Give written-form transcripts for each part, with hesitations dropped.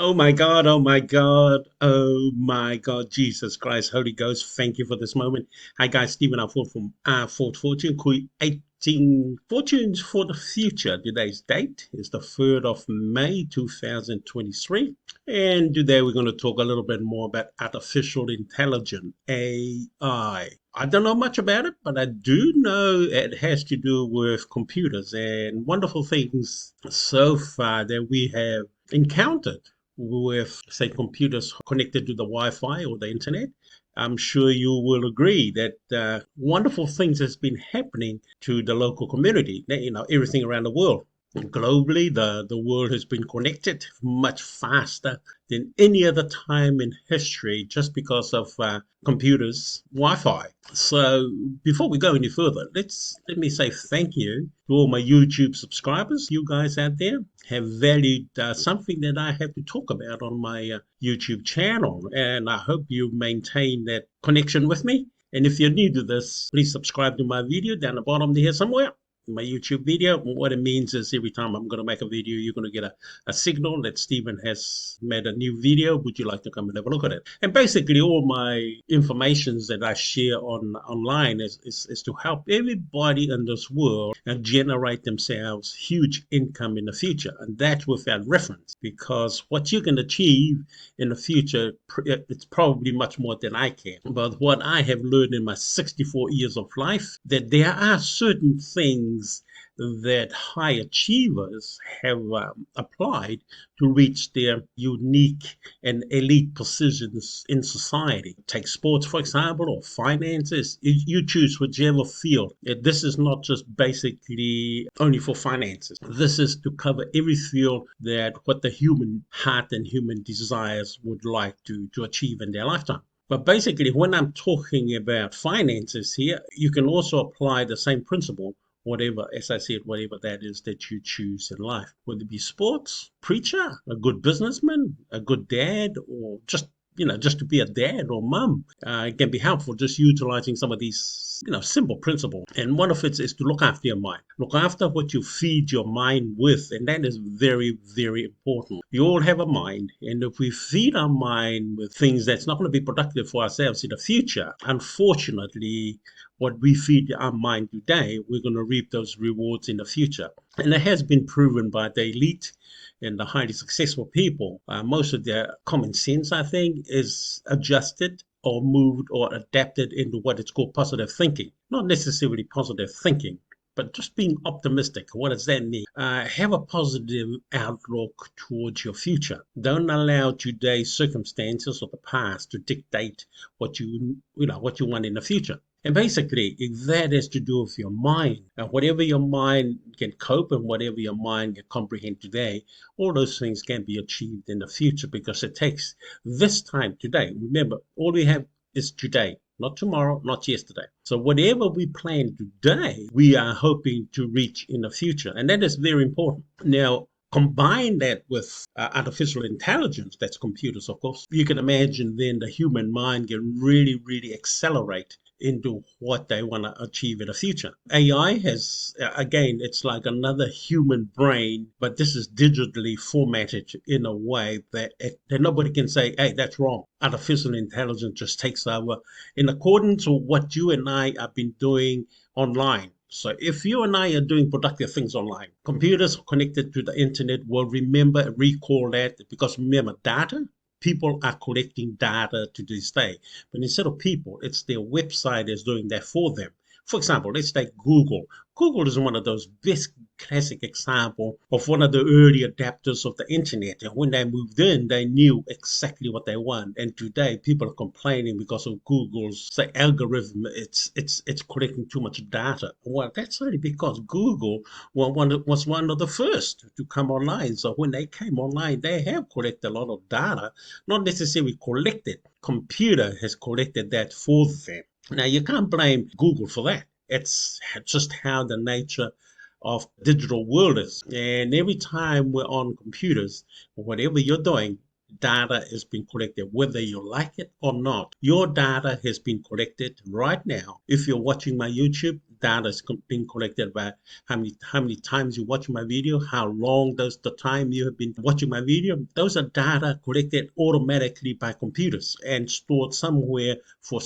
Oh my God, oh my God, oh my God, Jesus Christ, Holy Ghost, thank you for this moment. Hi guys, Stephen R. Ford from Ford Fortune, creating fortunes for the future. Today's date is the 3rd of May 2023. And today we're going to talk a little bit more about artificial intelligence, AI. I don't know much about it, but I do know it has to do with computers and wonderful things so far that we have encountered with, say, computers connected to the Wi-Fi or the internet. I'm sure you will agree that wonderful things has been happening to the local community. Everything around the world. Globally, the world has been connected much faster than any other time in history just because of computers, Wi-Fi. So before we go any further, let me say thank you to all my YouTube subscribers. You guys out there have valued something that I have to talk about on my YouTube channel, and I hope you maintain that connection with me. And if you're new to this, please subscribe to my video down the bottom there somewhere. My YouTube video. What it means is every time I'm going to make a video, you're going to get a signal that Stephen has made a new video. Would you like to come and have a look at it? And basically, all my informations that I share online is to help everybody in this world and generate themselves huge income in the future. And that's without reference, because what you can achieve in the future, it's probably much more than I can. But what I have learned in my 64 years of life, that there are certain things that high achievers have applied to reach their unique and elite positions in society. Take sports, for example, or finances. You choose whichever field. This is not just basically only for finances. This is to cover every field that what the human heart and human desires would like to achieve in their lifetime. But basically, when I'm talking about finances here, you can also apply the same principle, whatever, as I said, whatever that is that you choose in life, whether it be sports, preacher, a good businessman, a good dad, or just to be a dad or mum. It can be helpful just utilizing some of these, simple principles. And one of it is to look after your mind. Look after what you feed your mind with. And that is very, very important. We all have a mind. And if we feed our mind with things that's not going to be productive for ourselves in the future, unfortunately, what we feed our mind today, we're going to reap those rewards in the future. And it has been proven by the elite and the highly successful people. Most of their common sense, I think, is adjusted or moved or adapted into what is called positive thinking. Not necessarily positive thinking, but just being optimistic. What does that mean? Have a positive outlook towards your future. Don't allow today's circumstances or the past to dictate what you want in the future. And basically, if that has to do with your mind, whatever your mind can cope and whatever your mind can comprehend today, all those things can be achieved in the future, because it takes this time today. Remember, all we have is today, not tomorrow, not yesterday. So whatever we plan today, we are hoping to reach in the future. And that is very important. Now, combine that with artificial intelligence, that's computers, of course. You can imagine then the human mind can really, really accelerate into what they want to achieve in the future. AI has, again, it's like another human brain, but this is digitally formatted in a way that nobody can say, hey, that's wrong. Artificial intelligence just takes over in accordance with what you and I have been doing online. So if you and I are doing productive things online, computers connected to the internet will remember and recall that, because remember, data, people are collecting data to this day. But instead of people, it's their website is doing that for them. For example, let's take Google. Google is one of those best classic example of one of the early adapters of the internet. And when they moved in, they knew exactly what they want. And today, people are complaining because of Google's algorithm. It's collecting too much data. Well, that's only because Google was one of the first to come online. So when they came online, they have collected a lot of data, not necessarily collected. Computer has collected that for them. Now, you can't blame Google for that. It's just how the nature of the digital world is. And every time we're on computers, whatever you're doing, data is being collected, whether you like it or not. Your data has been collected right now. If you're watching my YouTube, data is being collected about how many times you watch my video, how long does the time you have been watching my video. Those are data collected automatically by computers and stored somewhere for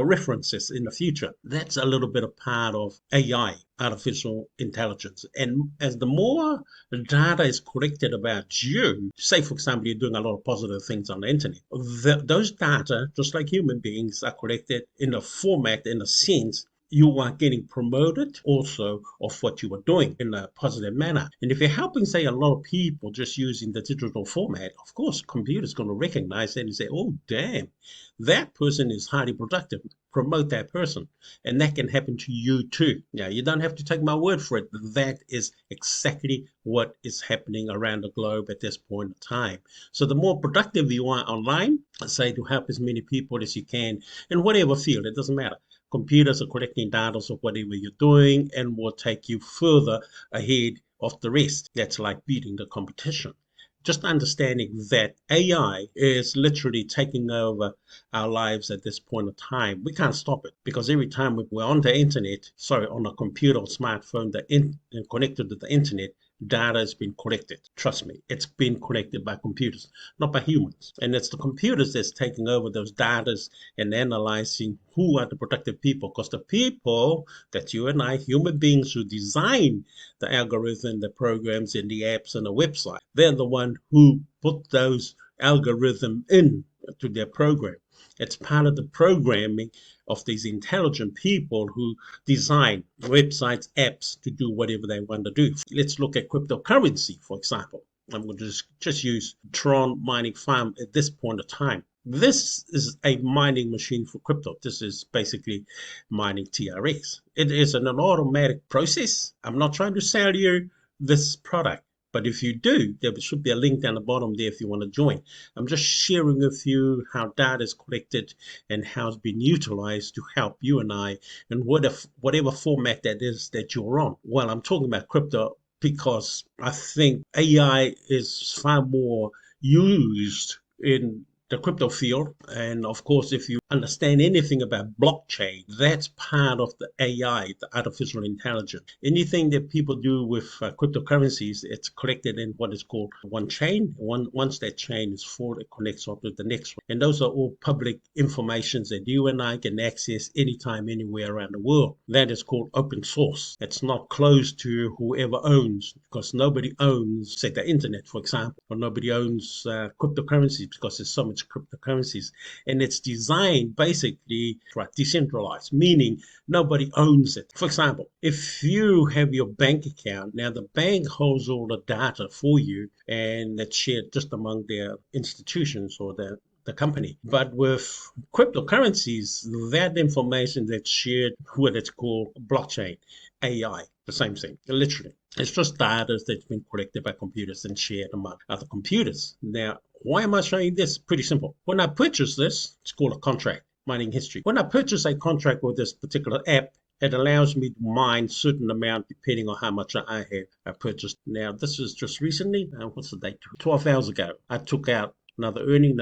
references in the future. That's a little bit of part of AI, artificial intelligence. And as the more data is collected about you, say for example you're doing a lot of positive things on the internet, those data, just like human beings, are collected in a format, in a sense you are getting promoted also of what you are doing in a positive manner. And if you're helping, say, a lot of people just using the digital format, of course, computer's going to recognize that and say, oh, damn, that person is highly productive. Promote that person. And that can happen to you too. Now, you don't have to take my word for it. That is exactly what is happening around the globe at this point in time. So the more productive you are online, say to help as many people as you can in whatever field, it doesn't matter. Computers are collecting data of whatever you're doing and will take you further ahead of the rest. That's like beating the competition. Just understanding that AI is literally taking over our lives at this point in time. We can't stop it because every time we're on the internet, on a computer or smartphone that connected to the internet, data has been collected. Trust me, it's been collected by computers, not by humans. And it's the computers that's taking over those data and analyzing who are the productive people. Because the people that you and I, human beings who design the algorithm, the programs, and the apps and the website, they're the one who put those algorithm in to their program. It's part of the programming of these intelligent people who design websites, apps to do whatever they want to do. Let's look at cryptocurrency, for example. I'm going to just use TRX Mining Farm at this point of time. This is a mining machine for crypto. This is basically mining TRX. It is an automatic process. I'm not trying to sell you this product. But if you do, there should be a link down the bottom there if you want to join. I'm just sharing with you how data is collected and how it's been utilized to help you and I in whatever format that is that you're on. Well, I'm talking about crypto because I think AI is far more used in the crypto field. And of course, if you understand anything about blockchain, that's part of the AI, the artificial intelligence. Anything that people do with cryptocurrencies, it's collected in what is called one chain. Once that chain is full, it connects up to the next one. And those are all public informations that you and I can access anytime, anywhere around the world. That is called open source. It's not closed to whoever owns, because nobody owns, say, the internet, for example, or nobody owns cryptocurrencies because there's so much cryptocurrencies, and it's designed basically decentralized, meaning nobody owns it. For example, if you have your bank account, now the bank holds all the data for you and it's shared just among their institutions or the company. But with cryptocurrencies, that information that's shared, what it's called blockchain, AI, the same thing, literally. It's just data that's been collected by computers and shared among other computers. Now, why am I showing this? Pretty simple. When I purchase this, it's called a contract, mining history. When I purchase a contract with this particular app, it allows me to mine certain amount depending on how much I have purchased. Now, this is just recently, what's the date? 12 hours ago, I took out another earning,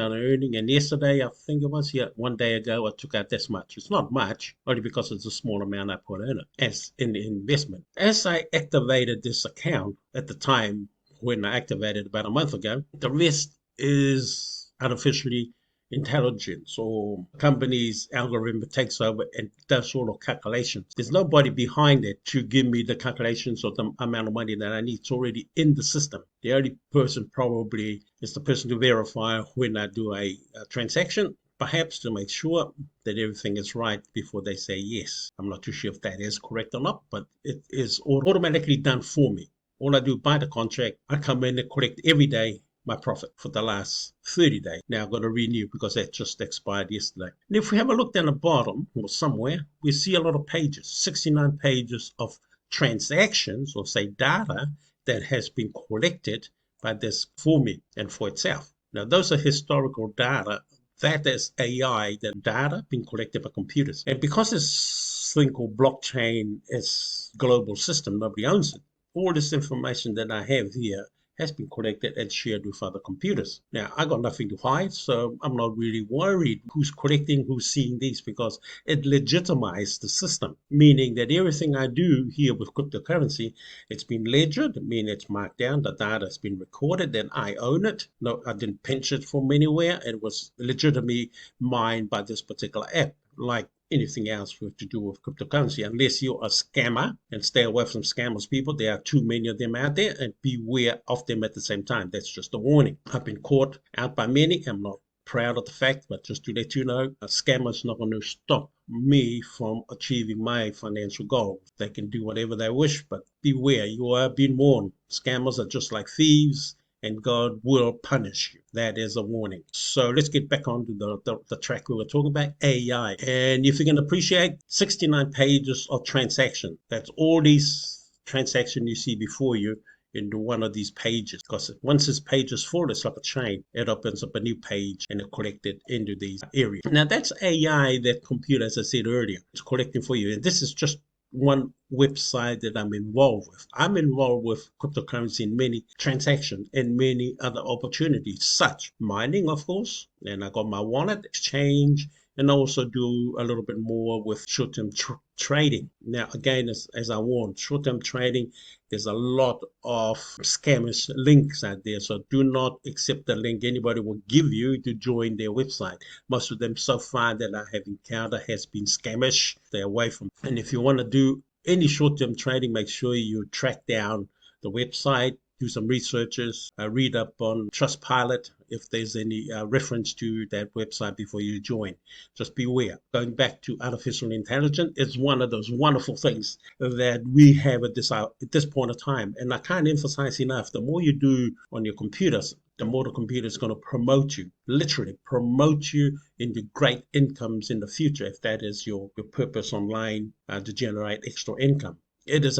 and yesterday, I think it was, one day ago, I took out this much. It's not much, only because it's a small amount I put in it as in the investment. As I activated this account at the time when I activated about a month ago, the rest is artificially intelligence or company's algorithm takes over and does all the calculations. There's nobody behind it to give me the calculations of the amount of money that I need. It's already in the system. The only person probably is the person to verify when I do a transaction, perhaps to make sure that everything is right before they say yes. I'm not too sure if that is correct or not, but it is automatically done for me. All I do, buy the contract, I come in and collect every day my profit for the last 30 days. Now I've got to renew because that just expired yesterday. And if we have a look down the bottom or somewhere, we see a lot of pages, 69 pages of transactions or say data that has been collected by this for me and for itself. Now those are historical data. That is AI, the data being collected by computers. And because this thing called blockchain is global system, nobody owns it. All this information that I have here has been collected and shared with other computers. Now, I got nothing to hide, so I'm not really worried who's collecting, who's seeing these, because it legitimized the system, meaning that everything I do here with cryptocurrency, it's been ledgered, meaning it's marked down, the data has been recorded, then I own it. No, I didn't pinch it from anywhere. It was legitimately mined by this particular app, like anything else with to do with cryptocurrency, unless you're a scammer, and stay away from scammers, people. There are too many of them out there, and beware of them at the same time. That's just a warning. I've been caught out by many. I'm not proud of the fact, but just to let you know, a scammer's not going to stop me from achieving my financial goals. They can do whatever they wish, but beware, you are being warned. Scammers are just like thieves, and God will punish you. That is a warning. So let's get back onto the track we were talking about, AI. And if you can appreciate 69 pages of transaction, that's all these transactions you see before you into one of these pages, because once this page is full, it's like a chain. It opens up a new page and it collected into these areas. Now that's AI, that computer, as I said earlier, it's collecting for you. And this is just one website that I'm involved with. I'm involved with cryptocurrency in many transactions and many other opportunities, such mining, of course, and I got my wallet, exchange, and also do a little bit more with short-term trading. Now, again, as I warned, short-term trading, there's a lot of scammers links out there, so do not accept the link anybody will give you to join their website. Most of them so far that I have encountered has been scamish. Stay away from. And if you want to do any short-term trading, make sure you track down the website, do some researches, read up on Trustpilot if there's any reference to that website before you join. Just beware. Going back to artificial intelligence, it's one of those wonderful things that we have at this point of time. And I can't emphasize enough, the more you do on your computers, the more the computer is going to promote you, literally promote you into great incomes in the future, if that is your purpose online, to generate extra income. It is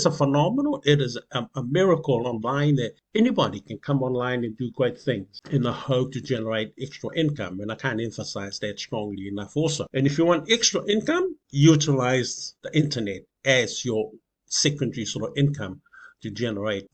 a phenomenal, it is a miracle online that anybody can come online and do great things in the hope to generate extra income. And I can't emphasize that strongly enough also. And if you want extra income, utilize the internet as your secondary sort of income to generate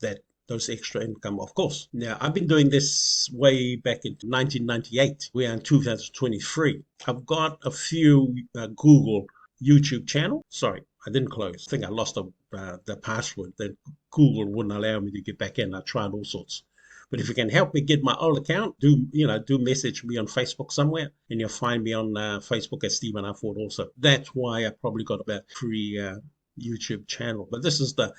those extra income, of course. Now, I've been doing this way back in 1998. We are in 2023. I've got a few Google YouTube channel. Sorry, I didn't close. I think I lost the password that Google wouldn't allow me to get back in. I tried all sorts. But if you can help me get my old account, do message me on Facebook somewhere, and you'll find me on Facebook as Stephen R. Ford also. That's why I probably got about 3 YouTube channel. But this is the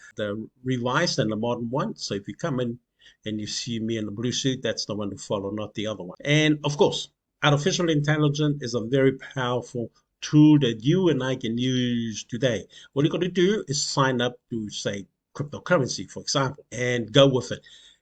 revised and the modern one. So if you come in and you see me in the blue suit, that's the one to follow, not the other one. And of course, artificial intelligence is a very powerful tool that you and I can use today. What you're going to do is sign up to, say, cryptocurrency, for example, and go with it.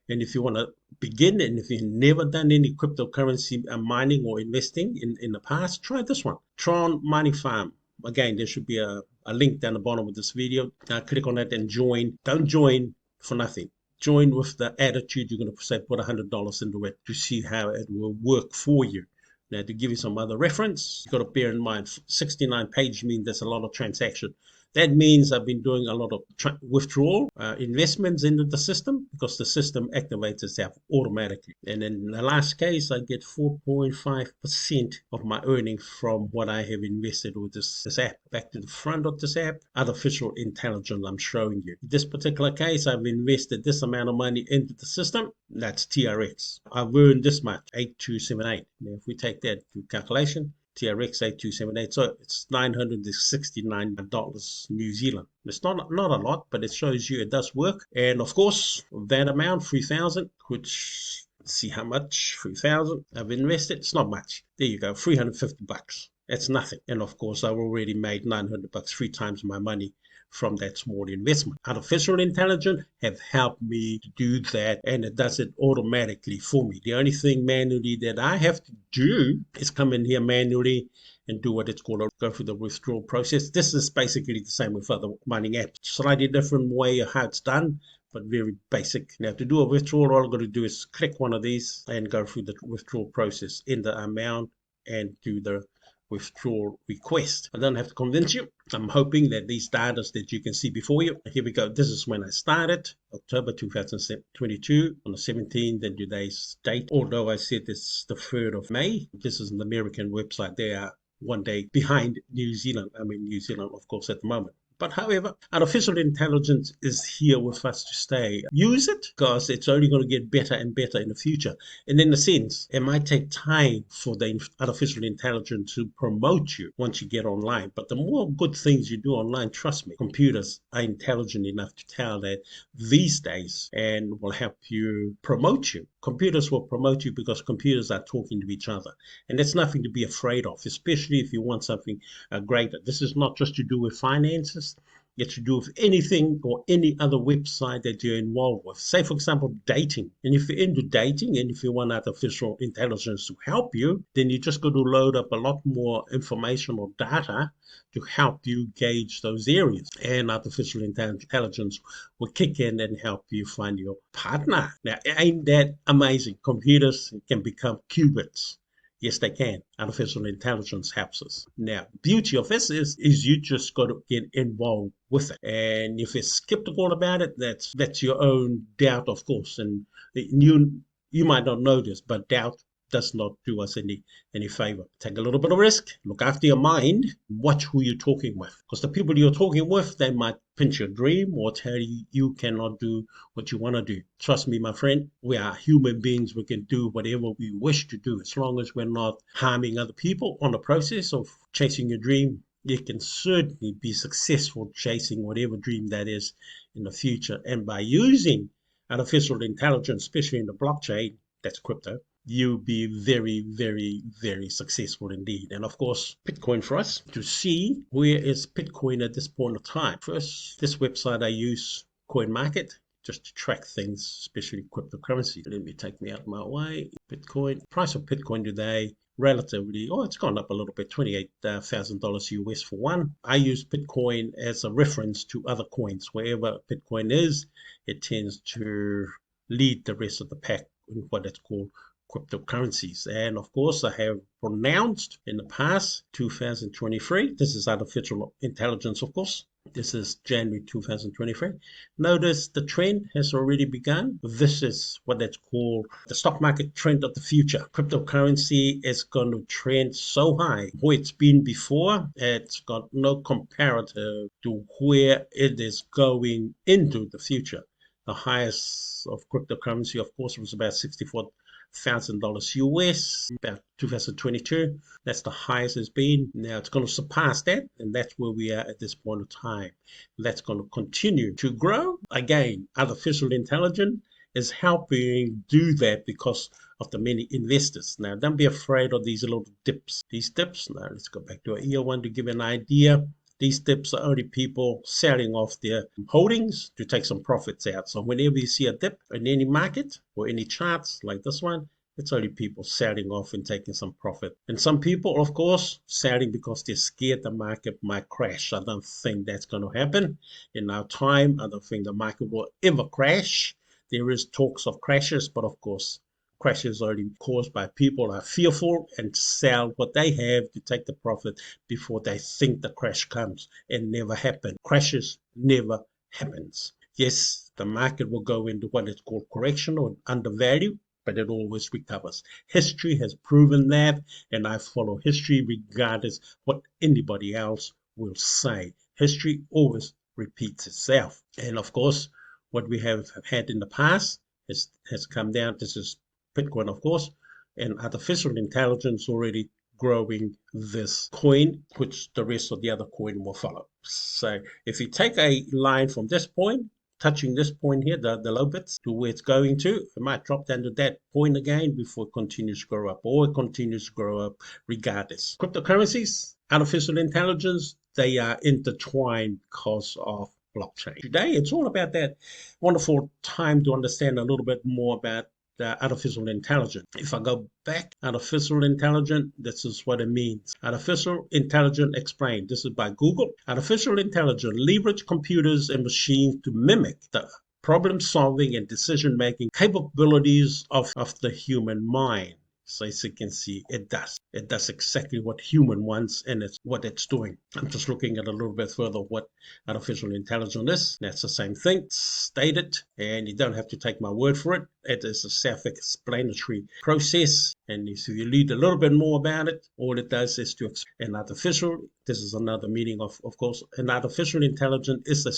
And if you want to begin, and if you've never done any cryptocurrency mining or investing in the past, try this one, TRX Mining Farm. Again, there should be a link down the bottom of this video. Click on that and join. Don't join for nothing. Join with the attitude you're going to say put $100 into it to see how it will work for you. Now, to give you some other reference, you've got to bear in mind 69 pages means there's a lot of transaction. That means I've been doing a lot of withdrawal investments into the system, because the system activates itself automatically. And in the last case, I get 4.5% of my earnings from what I have invested with this app. Back to the front of this app, artificial intelligence I'm showing you. In this particular case, I've invested this amount of money into the system. That's TRX. I've earned this much, 8278. Now, if we take that to calculation, TRX 8278, so it's $969 New Zealand. It's not a lot, but it shows you it does work. And of course, that amount, 3,000, which, let's see how much, 3,000 I've invested. It's not much. There you go, $350. That's nothing. And of course, I've already made $900, 3 times my money from that small investment. Artificial intelligence have helped me to do that, and it does it automatically for me. The only thing manually that I have to do is come in here manually and do what it's called, go through the withdrawal process. This is basically the same with other mining apps. Slightly different way of how it's done, but very basic. Now, to do a withdrawal, all I've got to do is click one of these and go through the withdrawal process in the amount and do the withdrawal request. I don't have to convince you. I'm hoping that these data that you can see before you, here we go. This is when I started, October 2022, on the 17th, and today's date. Although I said it's the 3rd of May, this is an American website. They are one day behind New Zealand. I mean, New Zealand, of course, at the moment. But however, artificial intelligence is here with us to stay. Use it because it's only going to get better and better in the future. And in a sense, it might take time for the artificial intelligence to promote you once you get online. But the more good things you do online, trust me, computers are intelligent enough to tell that these days and will help you promote you. Computers will promote you because computers are talking to each other. And that's nothing to be afraid of, especially if you want something greater. This is not just to do with finances. It's to do with anything or any other website that you're involved with. Say, for example, dating. And if you're into dating and if you want artificial intelligence to help you, then you just got to load up a lot more information or data to help you gauge those areas. And artificial intelligence will kick in and help you find your partner. Now, ain't that amazing? Computers can become qubits. Yes, they can. Artificial intelligence helps us. Now, the beauty of this is you just got to get involved with it. And if you're skeptical about it, that's your own doubt, of course. And you might not know this, but doubt does not do us any favor. Take a little bit of risk, look after your mind, watch who you're talking with. Because the people you're talking with, they might pinch your dream or tell you you cannot do what you want to do. Trust me, my friend, we are human beings. We can do whatever we wish to do as long as we're not harming other people on the process of chasing your dream. You can certainly be successful chasing whatever dream that is in the future. And by using artificial intelligence, especially in the blockchain, that's crypto, you'll be very, very, very successful indeed. And of course, Bitcoin for us to see where is Bitcoin at this point of time. First, this website I use, CoinMarket, just to track things, especially cryptocurrency. Let me take me out of my way. Bitcoin, price of Bitcoin today, relatively, it's gone up a little bit, $28,000 US for one. I use Bitcoin as a reference to other coins. Wherever Bitcoin is, it tends to lead the rest of the pack in what it's called cryptocurrencies. And of course, I have pronounced in the past 2023. This is artificial intelligence, of course. This is January 2023. Notice the trend has already begun. This is what that's called the stock market trend of the future. Cryptocurrency is going to trend so high. Where it's been before, it's got no comparative to where it is going into the future. The highest of cryptocurrency, of course, was about $64,000 US, about 2022. That's the highest it's been. Now it's going to surpass that, and that's where we are at this point of time. That's going to continue to grow. Again, artificial intelligence is helping do that because of the many investors. Now, don't be afraid of these little dips. These dips, now let's go back to our year one to give an idea. These dips are only people selling off their holdings to take some profits out. So whenever you see a dip in any market or any charts like this one, it's only people selling off and taking some profit. And some people, of course, selling because they're scared the market might crash. I don't think that's going to happen in our time. I don't think the market will ever crash. There is talks of crashes, but of course, crashes are only caused by people who are fearful and sell what they have to take the profit before they think the crash comes, and never happen. Crashes never happens. Yes, the market will go into what is called correction or undervalue, but it always recovers. History has proven that, and I follow history regardless what anybody else will say. History always repeats itself. And of course, what we have had in the past has come down. This is Bitcoin, of course, and artificial intelligence already growing this coin, which the rest of the other coin will follow. So if you take a line from this point, touching this point here, the low bits, to where it's going to, it might drop down to that point again before it continues to grow up, or it continues to grow up regardless. Cryptocurrencies, artificial intelligence, they are intertwined because of blockchain. Today, it's all about that wonderful time to understand a little bit more about artificial intelligence. If I go back, artificial intelligence, this is what it means. Artificial intelligence explained. This is by Google. Artificial intelligence leverage computers and machines to mimic the problem-solving and decision-making capabilities of the human mind. So as you can see, it does. It does exactly what human wants, and it's what it's doing. I'm just looking at a little bit further what artificial intelligence is. That's the same thing, stated, and you don't have to take my word for it. It is a self-explanatory process, and if you read a little bit more about it, all it does is to an artificial. This is another meaning of course. An artificial intelligence is a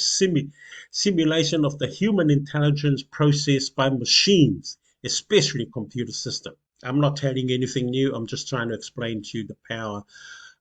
simulation of the human intelligence processed by machines, especially computer systems. I'm not telling you anything new. I'm just trying to explain to you the power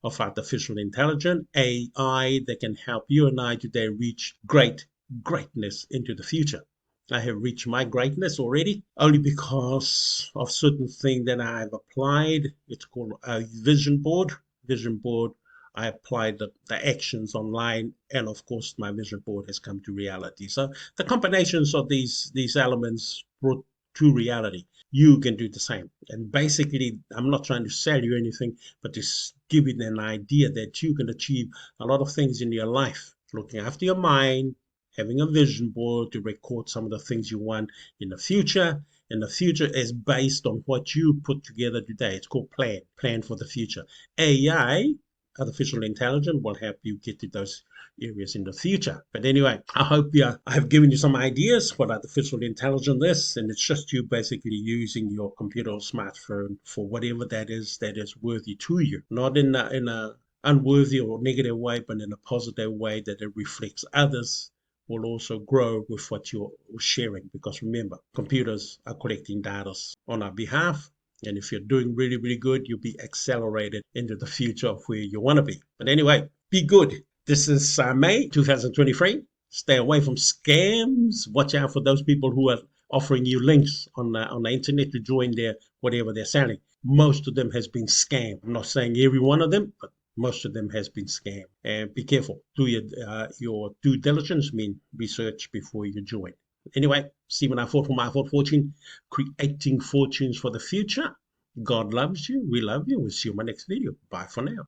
of artificial intelligence, AI, that can help you and I today reach greatness into the future. I have reached my greatness already only because of certain thing that I've applied. It's called a vision board. Vision board. I applied the actions online, and of course, my vision board has come to reality. So the combinations of these elements brought to reality. You can do the same. And basically, I'm not trying to sell you anything, but to give you an idea that you can achieve a lot of things in your life. Looking after your mind, having a vision board to record some of the things you want in the future. And the future is based on what you put together today. It's called plan for the future. AI, artificial intelligence, will help you get to those areas in the future. But anyway, I hope I have given you some ideas what artificial intelligence is, and it's just you basically using your computer or smartphone for whatever that is worthy to you, not in a unworthy or negative way, but in a positive way that it reflects others will also grow with what you're sharing. Because remember, computers are collecting data on our behalf. And if you're doing really, really good, you'll be accelerated into the future of where you want to be. But anyway, be good. This is May 2023. Stay away from scams. Watch out for those people who are offering you links on the internet to join their whatever they're selling. Most of them has been scammed. I'm not saying every one of them, but most of them has been scammed. And be careful. Do your due diligence, mean research before you join. Anyway, Stephen I fought for my fortune, creating fortunes for the future. God loves you. We love you. We'll see you in my next video. Bye for now.